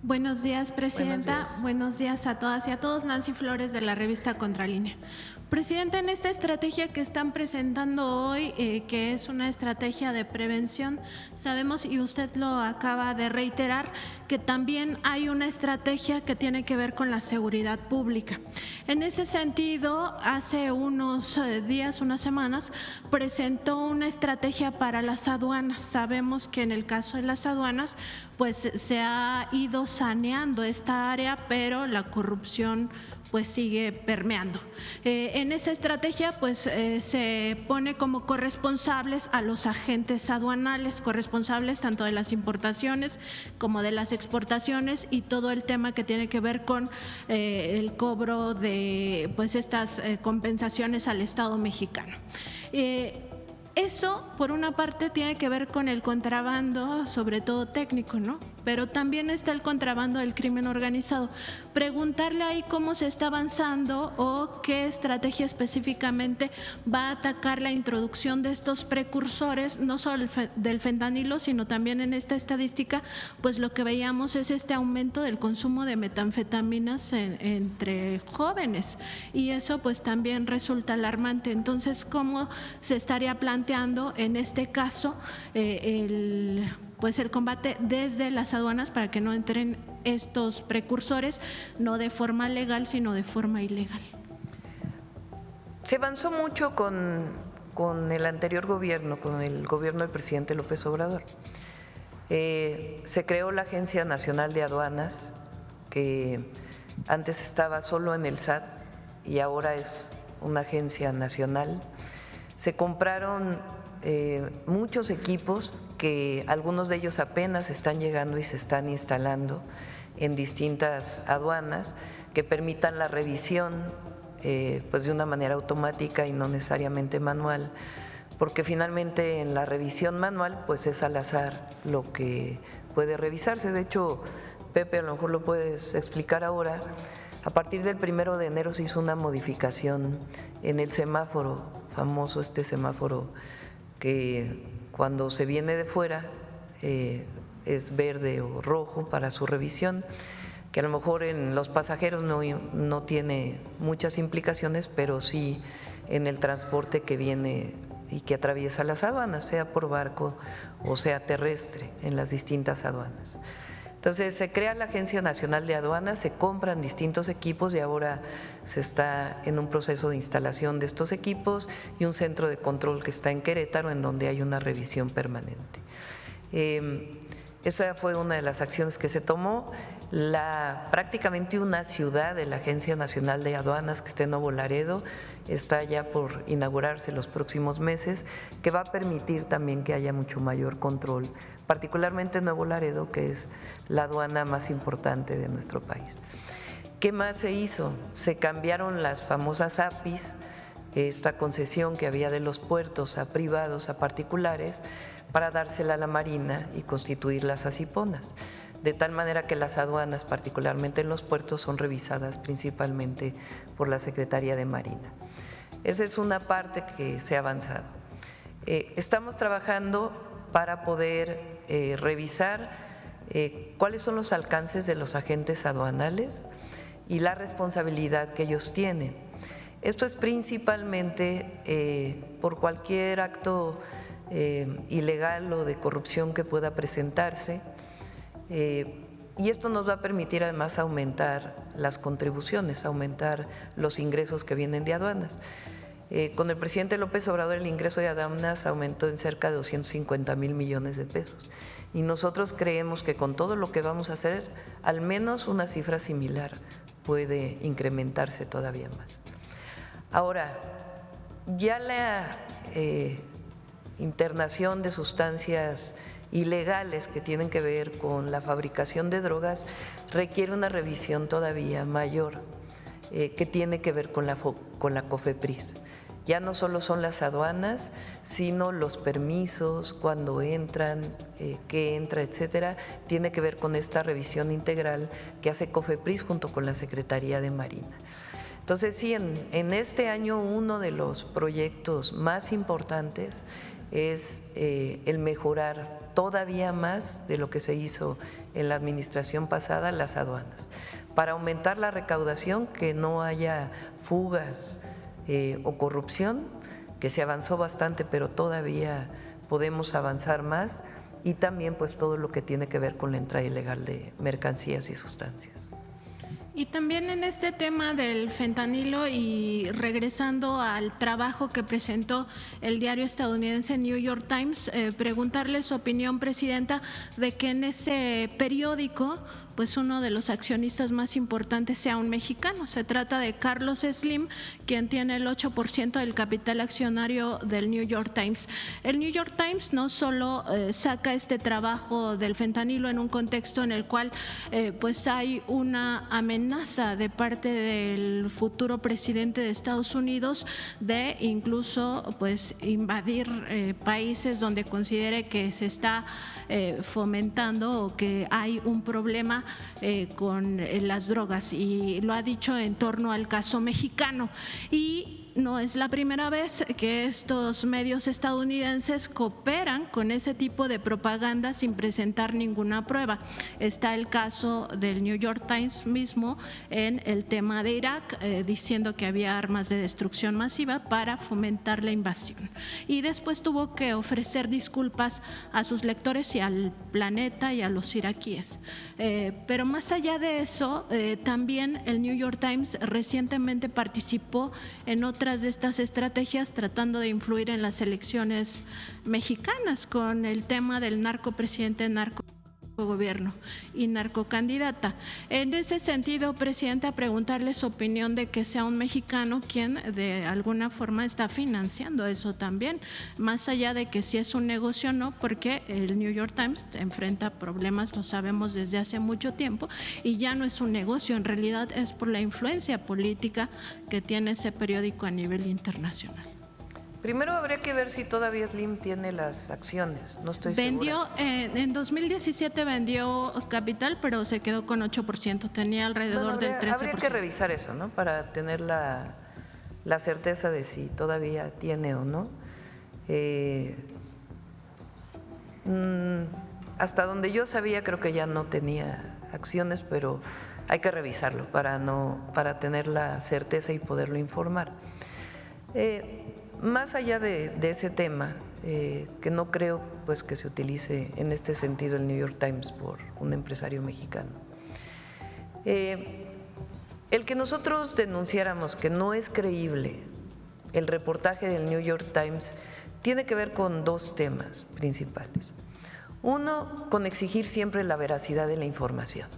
Buenos días, Presidenta. Buenos días. Buenos días a todas y a todos. Nancy Flores, de la revista Contralínea. Presidenta, en esta estrategia que están presentando hoy, que es una estrategia de prevención, sabemos, y usted lo acaba de reiterar, que también hay una estrategia que tiene que ver con la seguridad pública. En ese sentido, hace unos días, unas semanas, presentó una estrategia para las aduanas. Sabemos que en el caso de las aduanas, pues se ha ido saneando esta área, pero la corrupción pues sigue permeando. En esa estrategia pues se pone como corresponsables a los agentes aduanales, corresponsables tanto de las importaciones como de las exportaciones y todo el tema que tiene que ver con el cobro de pues estas compensaciones al Estado mexicano. Eso, por una parte, tiene que ver con el contrabando, sobre todo técnico, ¿no? Pero también está el contrabando del crimen organizado. Preguntarle ahí cómo se está avanzando o qué estrategia específicamente va a atacar la introducción de estos precursores, no solo del fentanilo, sino también en esta estadística, pues lo que veíamos es este aumento del consumo de metanfetaminas entre jóvenes, y eso pues también resulta alarmante. Entonces, ¿cómo se estaría planteando en este caso el combate desde las aduanas para que no entren estos precursores, no de forma legal, sino de forma ilegal? Se avanzó mucho con el anterior gobierno, con el gobierno del presidente López Obrador. Se creó la Agencia Nacional de Aduanas, que antes estaba solo en el SAT y ahora es una agencia nacional. Se compraron muchos equipos, que algunos de ellos apenas están llegando y se están instalando en distintas aduanas, que permitan la revisión pues de una manera automática y no necesariamente manual, porque finalmente en la revisión manual pues es al azar lo que puede revisarse. De hecho, Pepe, a lo mejor lo puedes explicar ahora, a partir del 1 de enero se hizo una modificación en el semáforo, famoso este semáforo que cuando se viene de fuera es verde o rojo para su revisión, que a lo mejor en los pasajeros no tiene muchas implicaciones, pero sí en el transporte que viene y que atraviesa las aduanas, sea por barco o sea terrestre, en las distintas aduanas. Entonces se crea la Agencia Nacional de Aduanas, se compran distintos equipos y ahora se está en un proceso de instalación de estos equipos y un centro de control que está en Querétaro, en donde hay una revisión permanente. Esa fue una de las acciones que se tomó. Prácticamente una ciudad de la Agencia Nacional de Aduanas, que está en Nuevo Laredo, está ya por inaugurarse los próximos meses, que va a permitir también que haya mucho mayor control, particularmente en Nuevo Laredo, que es la aduana más importante de nuestro país. ¿Qué más se hizo? Se cambiaron las famosas APIs, esta concesión que había de los puertos a privados, a particulares, para dársela a la Marina y constituir las ASIPONAS, de tal manera que las aduanas, particularmente en los puertos, son revisadas principalmente por la Secretaría de Marina. Esa es una parte que se ha avanzado. Estamos trabajando para poder revisar cuáles son los alcances de los agentes aduanales y la responsabilidad que ellos tienen. Esto es principalmente por cualquier acto ilegal o de corrupción que pueda presentarse, y esto nos va a permitir además aumentar las contribuciones, aumentar los ingresos que vienen de aduanas. Con el presidente López Obrador el ingreso de aduanas aumentó en cerca de 250,000 millones de pesos, y nosotros creemos que con todo lo que vamos a hacer, al menos una cifra similar puede incrementarse todavía más. Ahora, ya la internación de sustancias ilegales que tienen que ver con la fabricación de drogas requiere una revisión todavía mayor, que tiene que ver con la COFEPRIS. Ya no solo son las aduanas, sino los permisos, cuándo entran, qué entra, etcétera, tiene que ver con esta revisión integral que hace COFEPRIS junto con la Secretaría de Marina. Entonces sí, en este año uno de los proyectos más importantes es el mejorar todavía más de lo que se hizo en la administración pasada las aduanas, para aumentar la recaudación, que no haya fugas o corrupción, que se avanzó bastante, pero todavía podemos avanzar más, y también pues todo lo que tiene que ver con la entrada ilegal de mercancías y sustancias. Y también en este tema del fentanilo, y regresando al trabajo que presentó el diario estadounidense New York Times, preguntarle su opinión, Presidenta, de que en ese periódico pues uno de los accionistas más importantes sea un mexicano. Se trata de Carlos Slim, quien tiene el 8% del capital accionario del New York Times. El New York Times no solo saca este trabajo del fentanilo en un contexto en el cual pues hay una amenaza de parte del futuro presidente de Estados Unidos de incluso pues invadir países donde considere que se está fomentando o que hay un problema con las drogas, y lo ha dicho en torno al caso mexicano. Y no es la primera vez que estos medios estadounidenses cooperan con ese tipo de propaganda sin presentar ninguna prueba. Está el caso del New York Times mismo en el tema de Irak, diciendo que había armas de destrucción masiva para fomentar la invasión. Y después tuvo que ofrecer disculpas a sus lectores y al planeta y a los iraquíes. Pero más allá de eso, también el New York Times recientemente participó en otras de estas estrategias tratando de influir en las elecciones mexicanas con el tema del narcopresidente, narcogobierno y narcocandidata. En ese sentido, Presidenta, preguntarle su opinión de que sea un mexicano quien de alguna forma está financiando eso también, más allá de que si es un negocio o no, porque el New York Times enfrenta problemas, lo sabemos desde hace mucho tiempo, y ya no es un negocio, en realidad es por la influencia política que tiene ese periódico a nivel internacional. Primero habría que ver si todavía Slim tiene las acciones, no estoy segura. En 2017 vendió capital, pero se quedó con 8%, tenía alrededor del 13%. Habría que revisar eso, ¿no? Para tener la certeza de si todavía tiene o no. Hasta donde yo sabía, creo que ya no tenía acciones, pero hay que revisarlo para tener la certeza y poderlo informar. Más allá de ese tema, que no creo pues que se utilice en este sentido el New York Times por un empresario mexicano, el que nosotros denunciáramos que no es creíble el reportaje del New York Times tiene que ver con dos temas principales. Uno, con exigir siempre la veracidad de la información.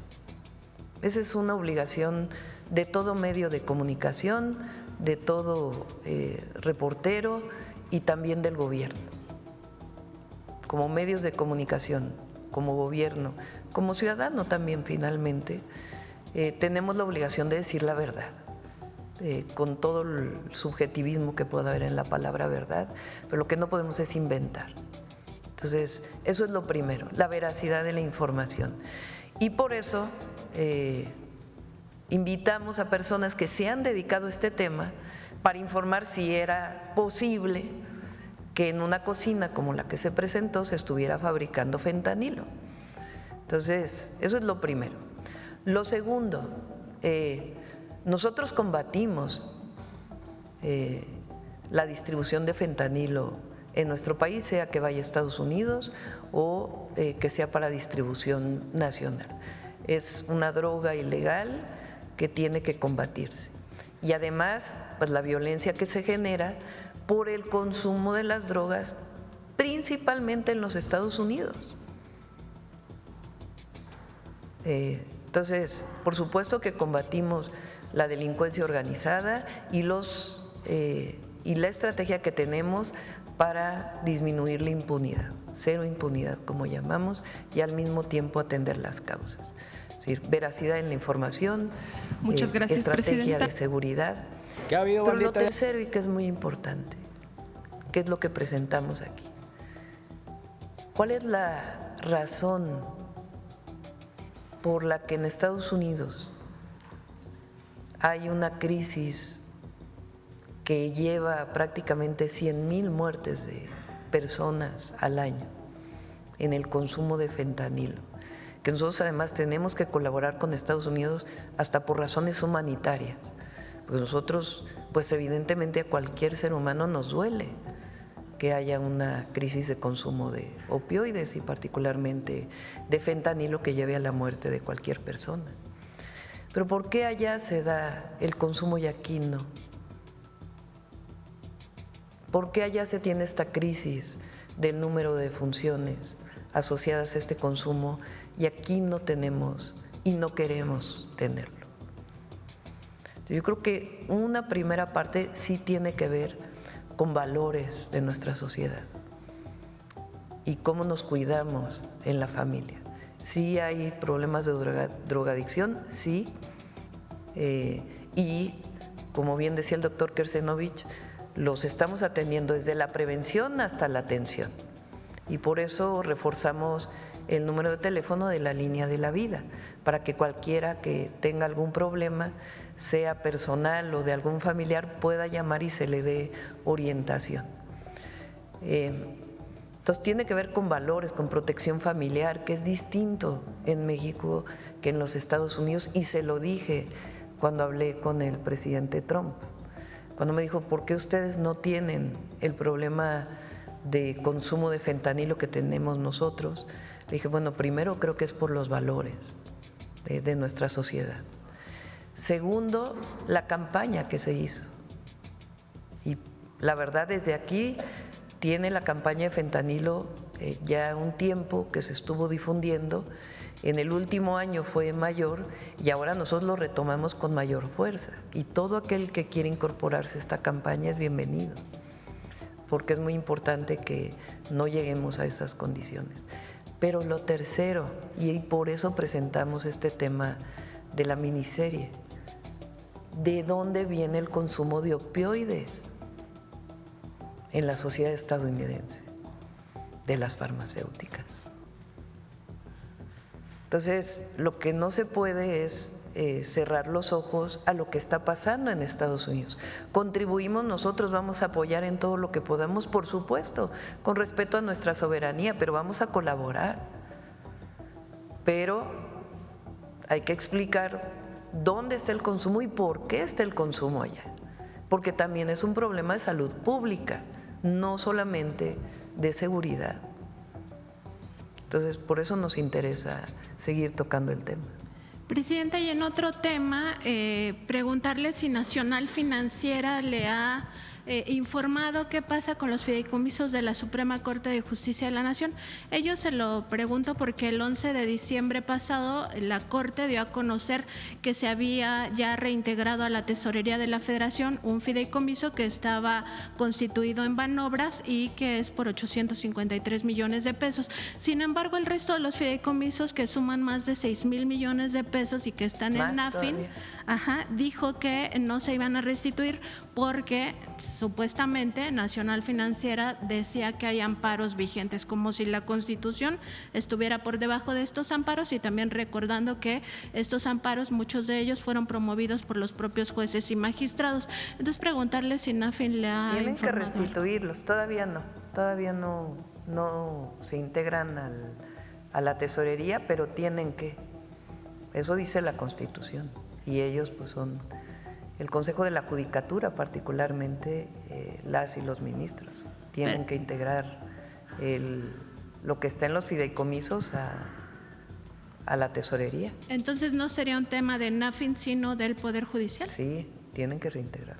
Esa es una obligación de todo medio de comunicación, de todo reportero y también del gobierno. Como medios de comunicación, como gobierno, como ciudadano también finalmente, tenemos la obligación de decir la verdad, con todo el subjetivismo que pueda haber en la palabra verdad, pero lo que no podemos es inventar. Entonces, eso es lo primero, la veracidad de la información. Y por eso invitamos a personas que se han dedicado a este tema para informar si era posible que en una cocina como la que se presentó se estuviera fabricando fentanilo. Entonces, eso es lo primero. Lo segundo, nosotros combatimos la distribución de fentanilo en nuestro país, sea que vaya a Estados Unidos o que sea para distribución nacional. Es una droga ilegal que tiene que combatirse. Y además, pues la violencia que se genera por el consumo de las drogas, principalmente en los Estados Unidos. Entonces, por supuesto que combatimos la delincuencia organizada y la estrategia que tenemos para disminuir la impunidad, cero impunidad como llamamos, y al mismo tiempo atender las causas. Es decir, veracidad en la información, muchas gracias, estrategia Presidenta. de seguridad. ¿Qué ha habido, pero lo bandita? tercero, y que es muy importante, ¿qué es lo que presentamos aquí? ¿Cuál es la razón por la que en Estados Unidos hay una crisis que lleva prácticamente 100,000 muertes personas al año en el consumo de fentanilo, que nosotros además tenemos que colaborar con Estados Unidos hasta por razones humanitarias, porque nosotros, pues evidentemente a cualquier ser humano nos duele que haya una crisis de consumo de opioides y particularmente de fentanilo que lleve a la muerte de cualquier persona. Pero ¿por qué allá se da el consumo y aquí no? ¿Por qué allá se tiene esta crisis del número de funciones asociadas a este consumo y aquí no tenemos y no queremos tenerlo? Yo creo que una primera parte sí tiene que ver con valores de nuestra sociedad y cómo nos cuidamos en la familia. Sí hay problemas de drogadicción, sí, y como bien decía el doctor Kersenovich, los estamos atendiendo desde la prevención hasta la atención y por eso reforzamos el número de teléfono de la línea de la vida, para que cualquiera que tenga algún problema, sea personal o de algún familiar, pueda llamar y se le dé orientación. Entonces tiene que ver con valores, con protección familiar, que es distinto en México que en los Estados Unidos, y se lo dije cuando hablé con el presidente Trump, cuando me dijo, ¿por qué ustedes no tienen el problema de consumo de fentanilo que tenemos nosotros? Le dije, bueno, primero creo que es por los valores de nuestra sociedad. Segundo, la campaña que se hizo. Y la verdad, desde aquí tiene la campaña de fentanilo ya un tiempo que se estuvo difundiendo. En el último año fue mayor y ahora nosotros lo retomamos con mayor fuerza. Y todo aquel que quiere incorporarse a esta campaña es bienvenido, porque es muy importante que no lleguemos a esas condiciones. Pero lo tercero, y por eso presentamos este tema de la miniserie, ¿de dónde viene el consumo de opioides en la sociedad estadounidense? De las farmacéuticas. Entonces, lo que no se puede es cerrar los ojos a lo que está pasando en Estados Unidos. Contribuimos, nosotros vamos a apoyar en todo lo que podamos, por supuesto, con respeto a nuestra soberanía, pero vamos a colaborar. Pero hay que explicar dónde está el consumo y por qué está el consumo allá, porque también es un problema de salud pública, no solamente de seguridad. Entonces, por eso nos interesa seguir tocando el tema. Presidenta, y en otro tema, preguntarle si Nacional Financiera le ha informado qué pasa con los fideicomisos de la Suprema Corte de Justicia de la Nación. Ello se lo pregunto porque el 11 de diciembre pasado la Corte dio a conocer que se había ya reintegrado a la Tesorería de la Federación un fideicomiso que estaba constituido en Banobras y que es por 853 millones de pesos. Sin embargo, el resto de los fideicomisos, que suman más de 6,000 millones de pesos y que están en NAFIN, dijo que no se iban a restituir porque supuestamente Nacional Financiera decía que hay amparos vigentes, como si la Constitución estuviera por debajo de estos amparos, y también recordando que estos amparos, muchos de ellos fueron promovidos por los propios jueces y magistrados. Entonces, preguntarle si NAFIN le ha Tienen que informado. restituirlos, todavía no se integran a la tesorería, pero tienen que. Eso dice la Constitución, y ellos pues son el Consejo de la Judicatura, particularmente las y los ministros, tienen que integrar lo que está en los fideicomisos a la tesorería. Entonces, ¿no sería un tema de NAFIN, sino del Poder Judicial? Sí, tienen que reintegrar.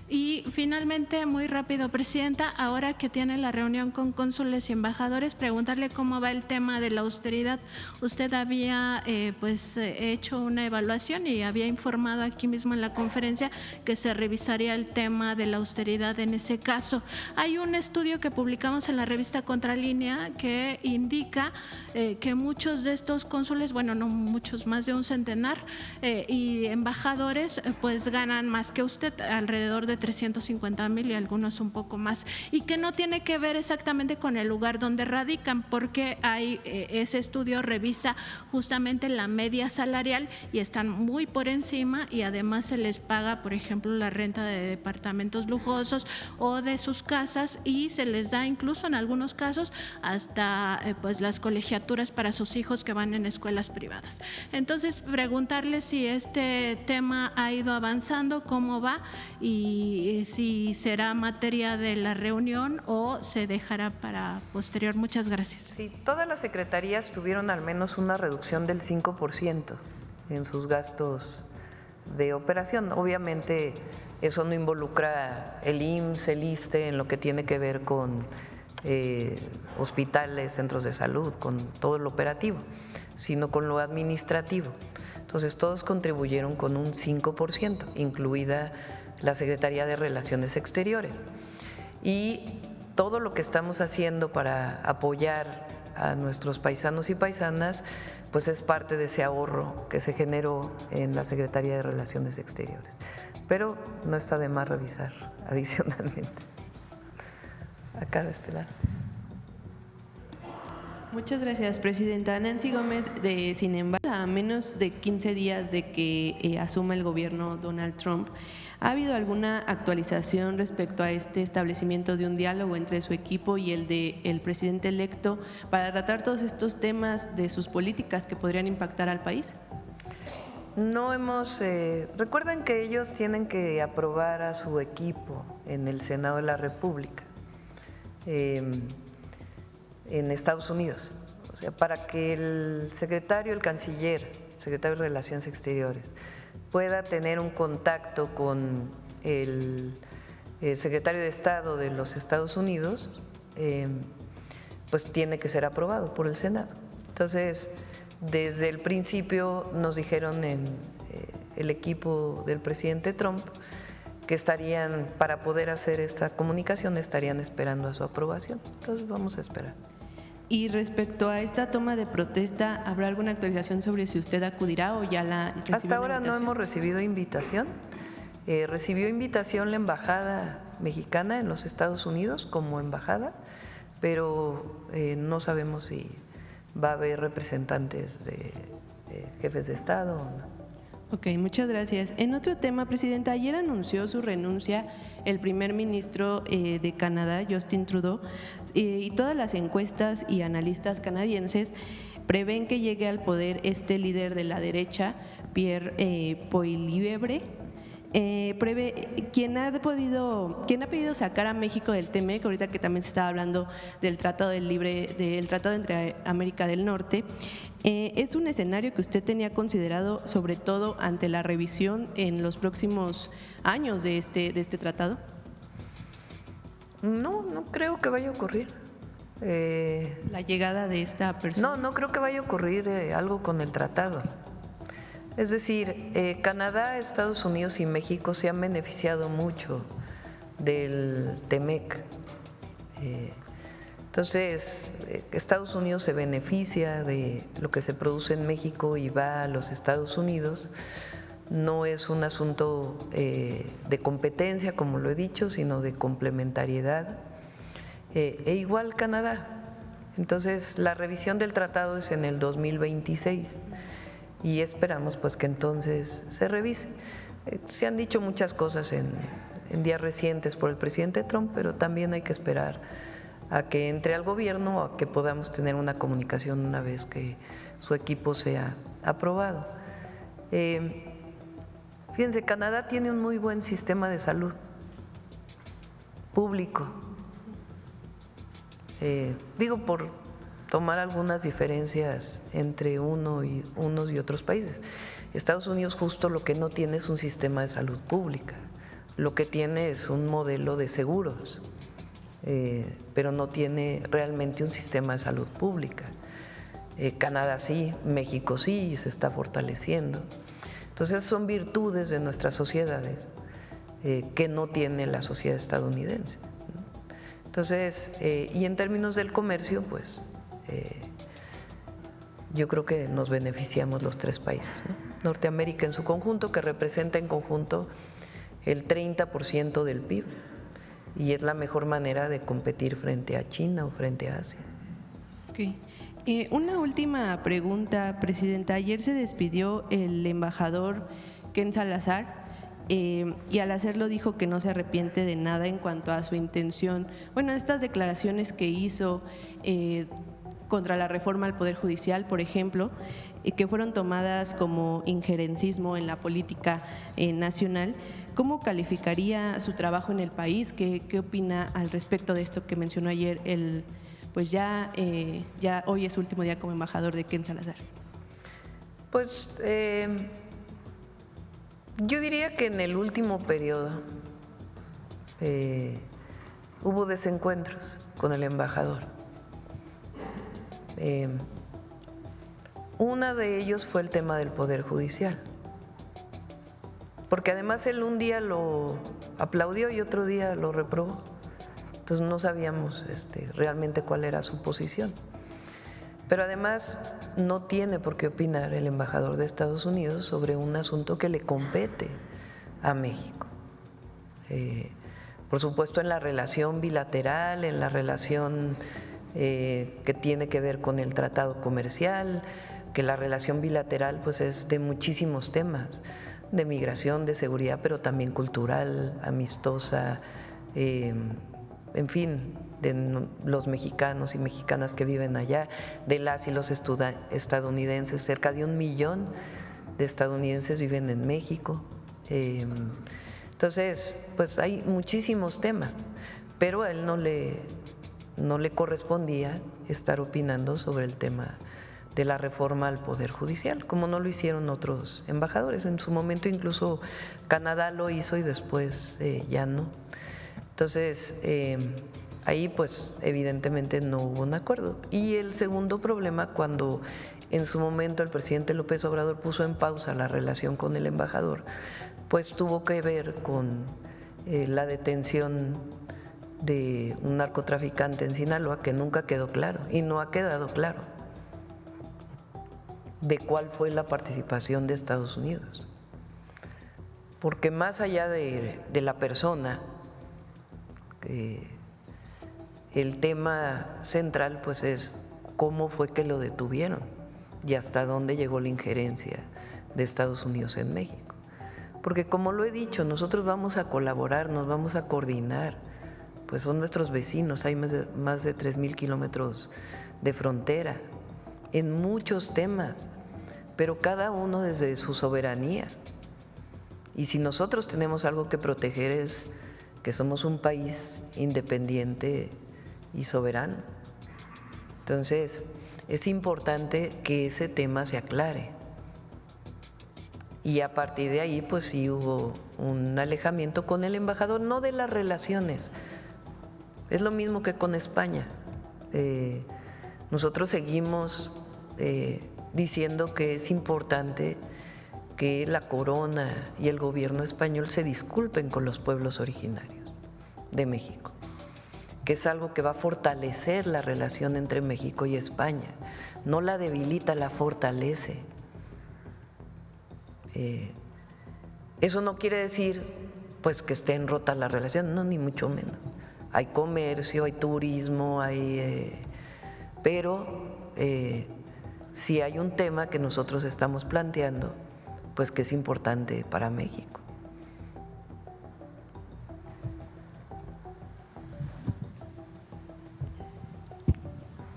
Y finalmente, muy rápido, Presidenta, ahora que tiene la reunión con cónsules y embajadores, preguntarle cómo va el tema de la austeridad. Usted había hecho una evaluación y había informado aquí mismo en la conferencia que se revisaría el tema de la austeridad en ese caso. Hay un estudio que publicamos en la revista Contralínea que indica que muchos de estos cónsules, bueno, no muchos, más de un centenar, y embajadores, pues ganan más que usted, alrededor de de 350,000 y algunos un poco más, y que no tiene que ver exactamente con el lugar donde radican, porque ese estudio revisa justamente la media salarial y están muy por encima, y además se les paga, por ejemplo, la renta de departamentos lujosos o de sus casas, y se les da incluso en algunos casos hasta pues las colegiaturas para sus hijos que van en escuelas privadas. Entonces, preguntarle si este tema ha ido avanzando, cómo va y si será materia de la reunión o se dejará para posterior. Muchas gracias. Sí, todas las secretarías tuvieron al menos una reducción del 5% en sus gastos de operación. Obviamente eso no involucra el IMSS, el ISSSTE, en lo que tiene que ver con hospitales, centros de salud, con todo lo operativo, sino con lo administrativo. Entonces todos contribuyeron con un 5%, incluida la Secretaría de Relaciones Exteriores. Y todo lo que estamos haciendo para apoyar a nuestros paisanos y paisanas, pues es parte de ese ahorro que se generó en la Secretaría de Relaciones Exteriores. Pero no está de más revisar adicionalmente. Acá de este lado. Muchas gracias, presidenta. Nancy Gómez, sin embargo, a menos de 15 días de que asuma el gobierno Donald Trump, ¿ha habido alguna actualización respecto a este establecimiento de un diálogo entre su equipo y el del presidente electo para tratar todos estos temas de sus políticas que podrían impactar al país? No hemos, recuerden que ellos tienen que aprobar a su equipo en el Senado de la República, en Estados Unidos. O sea, para que el secretario, el canciller, secretario de Relaciones Exteriores, pueda tener un contacto con el secretario de Estado de los Estados Unidos, pues tiene que ser aprobado por el Senado. Entonces, desde el principio nos dijeron en el equipo del presidente Trump que estarían, para poder hacer esta comunicación, estarían esperando a su aprobación. Entonces vamos a esperar. Y respecto a esta toma de protesta, ¿habrá alguna actualización sobre si usted acudirá o ya la recibió? Hasta ahora no hemos recibido invitación. Recibió invitación la Embajada Mexicana en los Estados Unidos como embajada, pero no sabemos si va a haber representantes de jefes de Estado o no. Ok, muchas gracias. En otro tema, presidenta, ayer anunció su renuncia el primer ministro de Canadá, Justin Trudeau, y todas las encuestas y analistas canadienses prevén que llegue al poder este líder de la derecha, Pierre Poilievre, quien ha pedido sacar a México del TEMEC, ahorita que también se estaba hablando del tratado del tratado entre América del Norte. ¿Es un escenario que usted tenía considerado, sobre todo ante la revisión en los próximos años de este tratado? No creo que vaya a ocurrir. La llegada de esta persona. No creo que vaya a ocurrir algo con el tratado. Es decir, Canadá, Estados Unidos y México se han beneficiado mucho del TEMEC. Entonces, Estados Unidos se beneficia de lo que se produce en México y va a los Estados Unidos. No es un asunto de competencia, como lo he dicho, sino de complementariedad. E igual Canadá. Entonces, la revisión del tratado es en el 2026 y esperamos pues que entonces se revise. Se han dicho muchas cosas en días recientes por el presidente Trump, pero también hay que esperar a que entre al gobierno, a que podamos tener una comunicación una vez que su equipo sea aprobado. Fíjense, Canadá tiene un muy buen sistema de salud público. Digo, por tomar algunas diferencias entre unos y otros países. Estados Unidos justo lo que no tiene es un sistema de salud pública, lo que tiene es un modelo de seguros. Pero no tiene realmente un sistema de salud pública. Canadá sí, México sí, y se está fortaleciendo. Entonces son virtudes de nuestras sociedades que no tiene la sociedad estadounidense. Entonces, y en términos del comercio, pues yo creo que nos beneficiamos los tres países, ¿no? Norteamérica en su conjunto, que representa en conjunto el 30% del PIB, y es la mejor manera de competir frente a China o frente a Asia. Okay. Una última pregunta, Presidenta. Ayer se despidió el embajador Ken Salazar y al hacerlo dijo que no se arrepiente de nada en cuanto a su intención. Bueno, estas declaraciones que hizo contra la reforma al Poder Judicial, por ejemplo, que fueron tomadas como injerencismo en la política nacional. ¿Cómo calificaría su trabajo en el país? ¿Qué opina al respecto de esto que mencionó ayer pues ya hoy es su último día como embajador de Ken Salazar? Pues yo diría que en el último periodo hubo desencuentros con el embajador. Uno de ellos fue el tema del Poder Judicial, porque además él un día lo aplaudió y otro día lo reprobó. Entonces no sabíamos realmente cuál era su posición. Pero además no tiene por qué opinar el embajador de Estados Unidos sobre un asunto que le compete a México. Por supuesto, en la relación bilateral, en la relación que tiene que ver con el tratado comercial, que la relación bilateral pues es de muchísimos temas, de migración, de seguridad, pero también cultural, amistosa, en fin, de los mexicanos y mexicanas que viven allá, de las y los estadounidenses. Cerca de 1 millón de estadounidenses viven en México. Entonces, pues hay muchísimos temas, pero a él no le correspondía estar opinando sobre el tema de la reforma al Poder Judicial, como no lo hicieron otros embajadores. En su momento incluso Canadá lo hizo y después ya no. Entonces, ahí pues evidentemente no hubo un acuerdo. Y el segundo problema, cuando en su momento el presidente López Obrador puso en pausa la relación con el embajador, pues tuvo que ver con la detención de un narcotraficante en Sinaloa, que nunca quedó claro y no ha quedado claro de cuál fue la participación de Estados Unidos. Porque más allá de la persona, el tema central pues es cómo fue que lo detuvieron y hasta dónde llegó la injerencia de Estados Unidos en México. Porque como lo he dicho, nosotros vamos a colaborar, nos vamos a coordinar, pues son nuestros vecinos, hay más de 3,000 kilómetros de frontera en muchos temas, pero cada uno desde su soberanía. Y si nosotros tenemos algo que proteger es que somos un país independiente y soberano. Entonces, es importante que ese tema se aclare. Y a partir de ahí, pues sí hubo un alejamiento con el embajador, no de las relaciones. Es lo mismo que con España. Nosotros seguimos diciendo que es importante que la corona y el gobierno español se disculpen con los pueblos originarios de México, que es algo que va a fortalecer la relación entre México y España, no la debilita, la fortalece. Eso no quiere decir pues que estén rotas las relaciones, no, ni mucho menos. Hay comercio, hay turismo, pero sí hay un tema que nosotros estamos planteando, pues que es importante para México.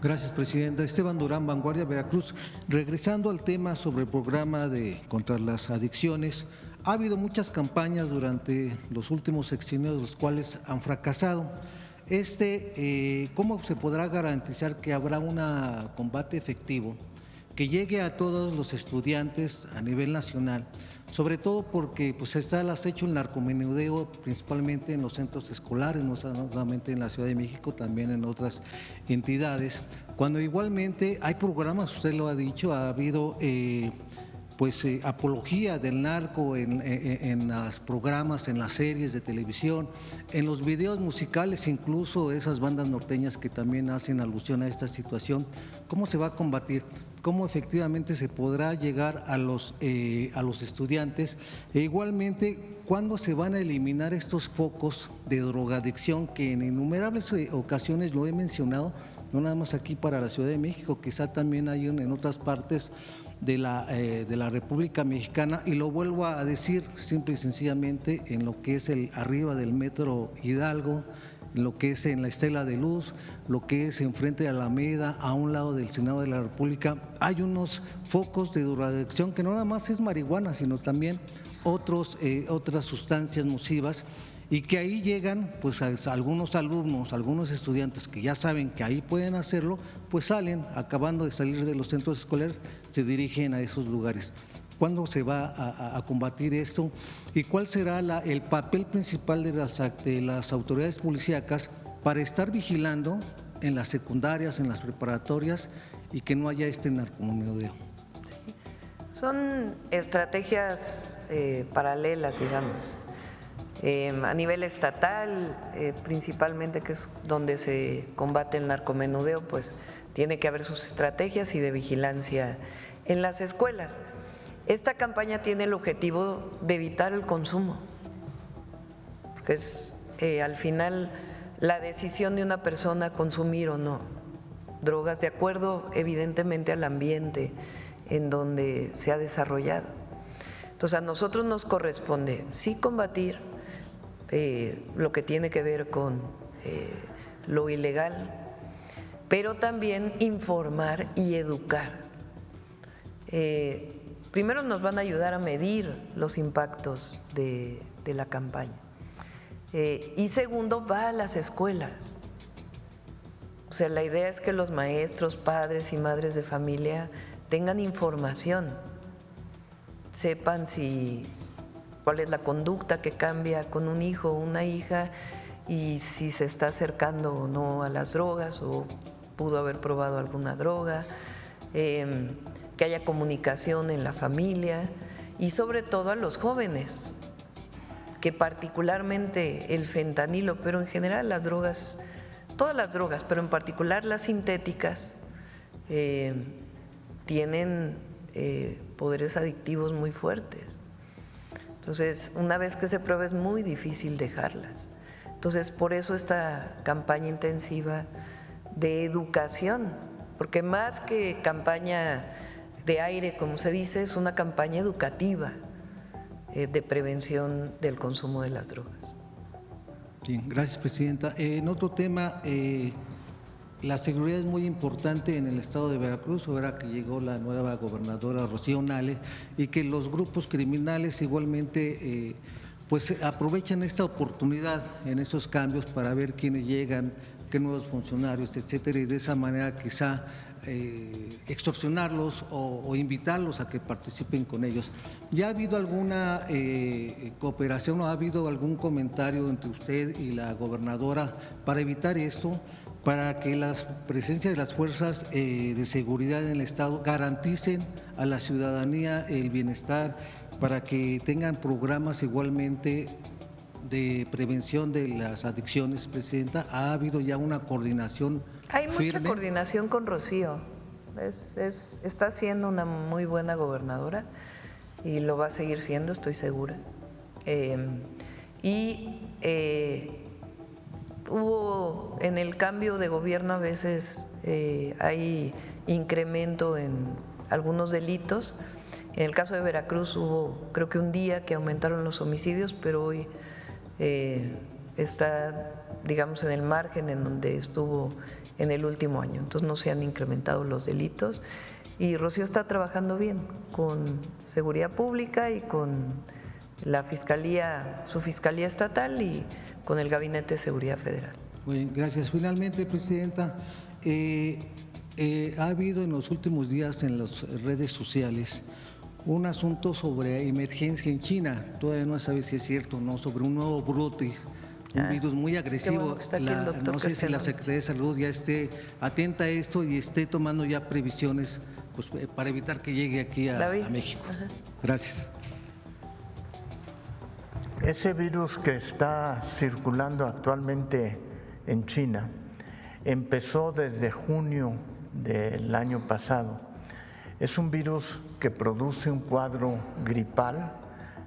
Gracias, Presidenta. Esteban Durán, Vanguardia, Veracruz. Regresando al tema sobre el programa contra las adicciones, ha habido muchas campañas durante los últimos sexenios, los cuales han fracasado. ¿Cómo se podrá garantizar que habrá un combate efectivo que llegue a todos los estudiantes a nivel nacional? Sobre todo porque pues está el acecho, el narcomenudeo, principalmente en los centros escolares, no solamente en la Ciudad de México, también en otras entidades, cuando igualmente hay programas, usted lo ha dicho, ha habido apología del narco en los programas, en las series de televisión, en los videos musicales, incluso esas bandas norteñas que también hacen alusión a esta situación. ¿Cómo se va a combatir? cómo efectivamente se podrá llegar a los estudiantes e igualmente cuándo se van a eliminar estos focos de drogadicción que en innumerables ocasiones lo he mencionado, no nada más aquí para la Ciudad de México, quizá también hay en otras partes de la República Mexicana, y lo vuelvo a decir simple y sencillamente en lo que es arriba del Metro Hidalgo, en lo que es en la Estela de Luz, lo que es enfrente de Alameda, a un lado del Senado de la República, hay unos focos de drogadicción que no nada más es marihuana, sino también otras sustancias nocivas, y que ahí llegan pues a algunos alumnos, algunos estudiantes que ya saben que ahí pueden hacerlo, pues salen, acabando de salir de los centros escolares, se dirigen a esos lugares. ¿Cuándo se va a combatir esto? ¿Y cuál será el papel principal de las autoridades policíacas para estar vigilando en las secundarias, en las preparatorias, y que no haya este narcomenudeo? Son estrategias paralelas, digamos. A nivel estatal, principalmente, que es donde se combate el narcomenudeo, pues tiene que haber sus estrategias y de vigilancia en las escuelas. Esta campaña tiene el objetivo de evitar el consumo, porque es al final la decisión de una persona consumir o no drogas, de acuerdo evidentemente al ambiente en donde se ha desarrollado. Entonces a nosotros nos corresponde sí combatir lo que tiene que ver con lo ilegal, pero también informar y educar. Primero nos van a ayudar a medir los impactos de la campaña, y segundo, va a las escuelas. O sea, la idea es que los maestros, padres y madres de familia tengan información, sepan cuál es la conducta que cambia con un hijo o una hija, y si se está acercando o no a las drogas o pudo haber probado alguna droga, que haya comunicación en la familia, y sobre todo a los jóvenes, que particularmente el fentanilo, pero en general las drogas, todas las drogas, pero en particular las sintéticas, tienen poderes adictivos muy fuertes. Entonces, una vez que se prueba es muy difícil dejarlas. Entonces, por eso esta campaña intensiva de educación, porque más que campaña de aire, como se dice, es una campaña educativa de prevención del consumo de las drogas. Bien, gracias, presidenta. En otro tema, la seguridad es muy importante en el estado de Veracruz, ahora que llegó la nueva gobernadora Rocío Nale, y que los grupos criminales igualmente pues aprovechan esta oportunidad en esos cambios para ver quiénes llegan, qué nuevos funcionarios, etcétera, y de esa manera quizá extorsionarlos o invitarlos a que participen con ellos. ¿Ya ha habido alguna cooperación o ha habido algún comentario entre usted y la gobernadora para evitar esto, para que la presencia de las fuerzas de seguridad en el estado garanticen a la ciudadanía el bienestar, para que tengan programas igualmente de prevención de las adicciones, presidenta? ¿Ha habido ya una coordinación Hay mucha firme? coordinación con Rocío. Está siendo una muy buena gobernadora y lo va a seguir siendo, estoy segura. Hubo en el cambio de gobierno a veces hay incremento en algunos delitos. En el caso de Veracruz hubo, creo que un día que aumentaron los homicidios, pero hoy está, digamos, en el margen en donde estuvo en el último año. Entonces no se han incrementado los delitos y Rocío está trabajando bien con Seguridad Pública y con la Fiscalía, su Fiscalía Estatal, y con el Gabinete de Seguridad Federal. Bueno, gracias. Finalmente, presidenta, ha habido en los últimos días en las redes sociales un asunto sobre emergencia en China, todavía no se sabe si es cierto o no, sobre un nuevo brote, un virus muy agresivo. Bueno que está aquí el doctor no sé si la Secretaría de Salud ya esté atenta a esto y esté tomando ya previsiones pues, para evitar que llegue aquí a México. Ajá. Gracias. Ese virus que está circulando actualmente en China empezó desde junio del año pasado Es un virus que produce un cuadro gripal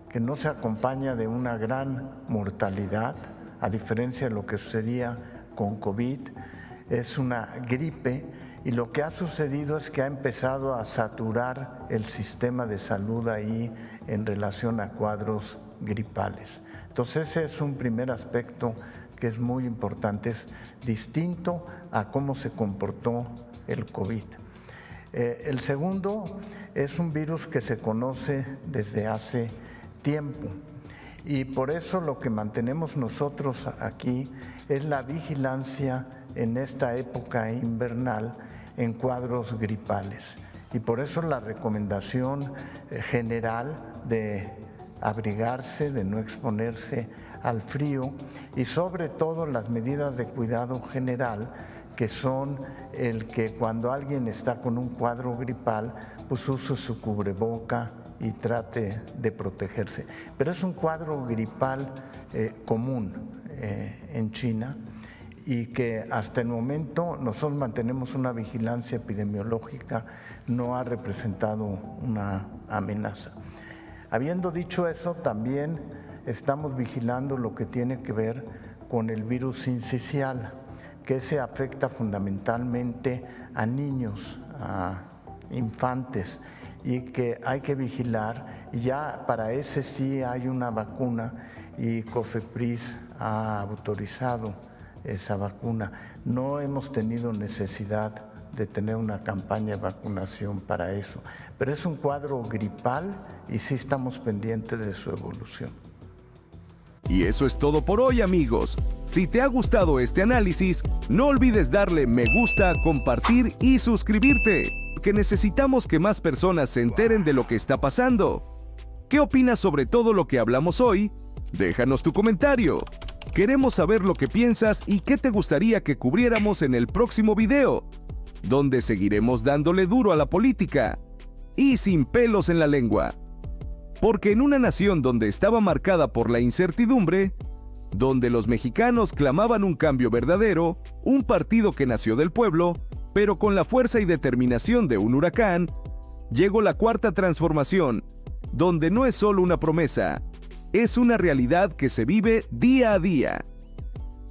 que no se acompaña de una gran mortalidad, a diferencia de lo que sucedía con COVID. Es una gripe y lo que ha sucedido es que ha empezado a saturar el sistema de salud ahí en relación a cuadros gripales. Entonces ese es un primer aspecto que es muy importante, es distinto a cómo se comportó el COVID. El segundo es un virus que se conoce desde hace tiempo y por eso lo que mantenemos nosotros aquí es la vigilancia en esta época invernal en cuadros gripales y por eso la recomendación general de abrigarse, de no exponerse al frío y sobre todo las medidas de cuidado general que son el que cuando alguien está con un cuadro gripal pues use su cubreboca y trate de protegerse. Pero es un cuadro gripal común en China y que hasta el momento nosotros mantenemos una vigilancia epidemiológica, no ha representado una amenaza. Habiendo dicho eso, también estamos vigilando lo que tiene que ver con el virus sincicial, que se afecta fundamentalmente a niños, a infantes, y que hay que vigilar. Y ya para ese sí hay una vacuna y COFEPRIS ha autorizado esa vacuna. No hemos tenido necesidad de tener una campaña de vacunación para eso, pero es un cuadro gripal y sí estamos pendientes de su evolución. Y eso es todo por hoy, amigos. Si te ha gustado este análisis, no olvides darle me gusta, compartir y suscribirte, porque necesitamos que más personas se enteren de lo que está pasando. ¿Qué opinas sobre todo lo que hablamos hoy? Déjanos tu comentario. Queremos saber lo que piensas y qué te gustaría que cubriéramos en el próximo video, donde seguiremos dándole duro a la política y sin pelos en la lengua. Porque en una nación donde estaba marcada por la incertidumbre, donde los mexicanos clamaban un cambio verdadero, un partido que nació del pueblo, pero con la fuerza y determinación de un huracán, llegó la Cuarta Transformación, donde no es solo una promesa, es una realidad que se vive día a día.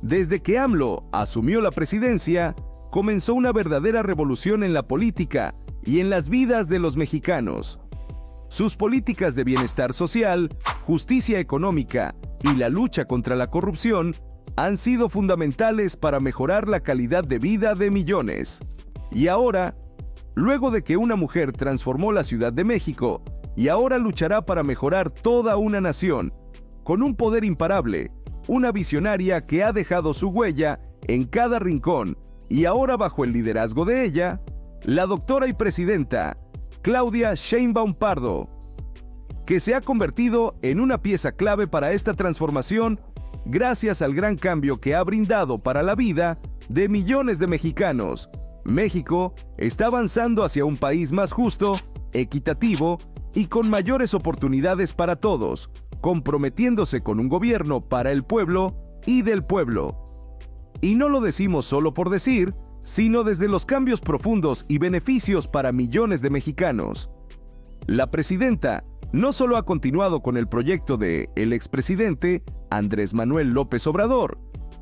Desde que AMLO asumió la presidencia, comenzó una verdadera revolución en la política y en las vidas de los mexicanos. Sus políticas de bienestar social, justicia económica y la lucha contra la corrupción han sido fundamentales para mejorar la calidad de vida de millones. Y ahora, luego de que una mujer transformó la Ciudad de México y ahora luchará para mejorar toda una nación, con un poder imparable, una visionaria que ha dejado su huella en cada rincón y ahora bajo el liderazgo de ella, la doctora y presidenta Claudia Sheinbaum Pardo, que se ha convertido en una pieza clave para esta transformación gracias al gran cambio que ha brindado para la vida de millones de mexicanos. México está avanzando hacia un país más justo, equitativo y con mayores oportunidades para todos, comprometiéndose con un gobierno para el pueblo y del pueblo. Y no lo decimos solo por decir, sino desde los cambios profundos y beneficios para millones de mexicanos. La presidenta no solo ha continuado con el proyecto de el expresidente Andrés Manuel López Obrador,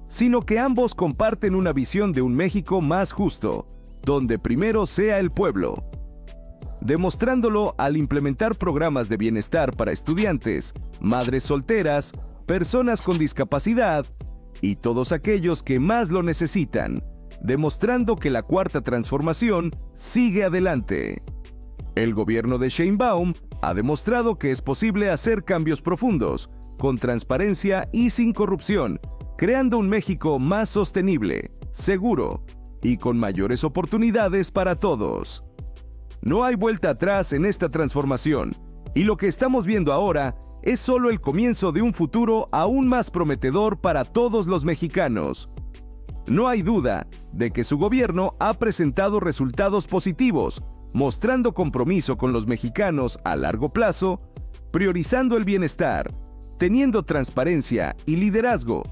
sino que ambos comparten una visión de un México más justo, donde primero sea el pueblo. Demostrándolo al implementar programas de bienestar para estudiantes, madres solteras, personas con discapacidad y todos aquellos que más lo necesitan, demostrando que la Cuarta Transformación sigue adelante. El gobierno de Sheinbaum ha demostrado que es posible hacer cambios profundos, con transparencia y sin corrupción, creando un México más sostenible, seguro y con mayores oportunidades para todos. No hay vuelta atrás en esta transformación, y lo que estamos viendo ahora es solo el comienzo de un futuro aún más prometedor para todos los mexicanos. No hay duda de que su gobierno ha presentado resultados positivos, mostrando compromiso con los mexicanos a largo plazo, priorizando el bienestar, teniendo transparencia y liderazgo.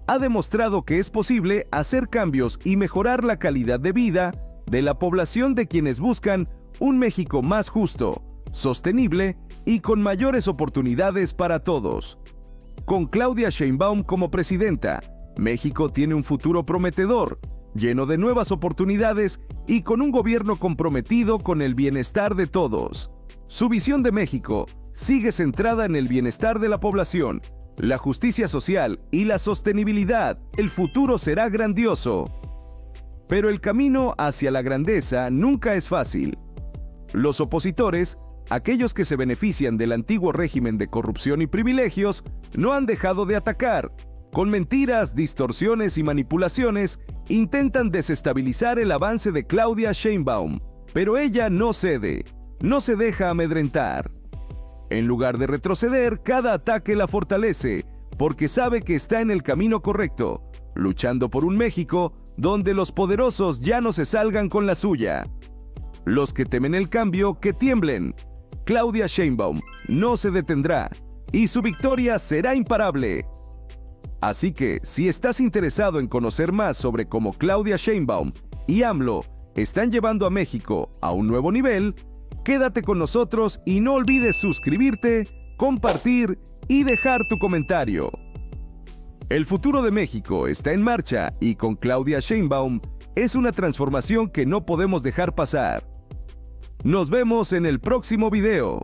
Ha demostrado que es posible hacer cambios y mejorar la calidad de vida de la población de quienes buscan un México más justo, sostenible y con mayores oportunidades para todos. Con Claudia Sheinbaum como presidenta, México tiene un futuro prometedor, lleno de nuevas oportunidades y con un gobierno comprometido con el bienestar de todos. Su visión de México sigue centrada en el bienestar de la población, la justicia social y la sostenibilidad. El futuro será grandioso. Pero el camino hacia la grandeza nunca es fácil. Los opositores, aquellos que se benefician del antiguo régimen de corrupción y privilegios, no han dejado de atacar. Con mentiras, distorsiones y manipulaciones, intentan desestabilizar el avance de Claudia Sheinbaum. Pero ella no cede, no se deja amedrentar. En lugar de retroceder, cada ataque la fortalece, porque sabe que está en el camino correcto, luchando por un México donde los poderosos ya no se salgan con la suya. Los que temen el cambio, que tiemblen. Claudia Sheinbaum no se detendrá, y su victoria será imparable. Así que, si estás interesado en conocer más sobre cómo Claudia Sheinbaum y AMLO están llevando a México a un nuevo nivel, quédate con nosotros y no olvides suscribirte, compartir y dejar tu comentario. El futuro de México está en marcha y con Claudia Sheinbaum es una transformación que no podemos dejar pasar. Nos vemos en el próximo video.